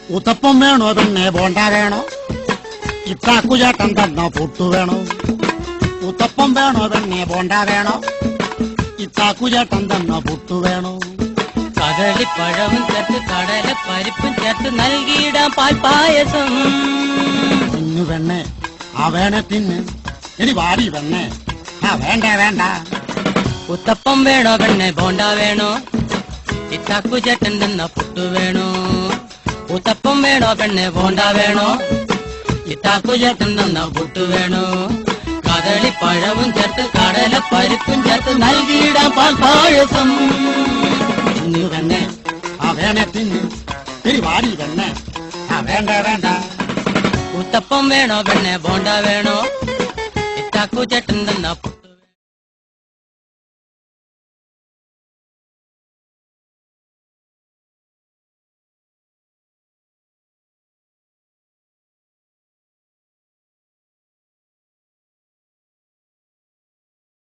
ഉത്തപ്പം വേണോ പിന്നെ ബോണ്ട വേണോ? ഇത്താക്കുചേട്ടൻ തന്ന പുട്ടു വേണോ? ഉത്തപ്പം വേണോ പിന്നെ ബോണ്ട വേണോ? ഇത്താക്കുചേട്ടൻ തന്ന പുട്ടു വേണോ? കദളിപ്പഴവും ചേർത്ത് കടല പരിപ്പും ചേർത്ത് നൽകിയിടാം പാൽപ്പായസം. തിന്നു വെണ്ണേ, ആ വേണേ തിന്ന്. ഇനി വാടി വെണ്ണേ, ആ വേണ്ട വേണ്ട. ഉത്തപ്പം വേണോ പെണ്ണെ ബോണ്ട വേണോ? ഇത്താക്കുചേട്ടൻ തന്ന പുട്ടു വേണോ? ഉത്തപ്പം വേണോ പെണ്ണെ ബോണ്ട വേണോ? ഇത്താക്കുചേട്ടൻ തന്ന പുട്ടു വേണോ? കദളിപ്പഴവും ചേർത്ത് കടല പരിപ്പും ചേർത്ത് നൽകിയിടാം പാൽപ്പായസം. തിന്നു വെണ്ണേ, ആ വേണേ തിന്ന്. ഇനി വാടി വെണ്ണേ, ആ വേണ്ട വേണ്ട. ഉത്തപ്പം വേണോ പെണ്ണെ ബോണ്ട വേണോ? ഇത്താക്കുചേട്ടൻ തന്ന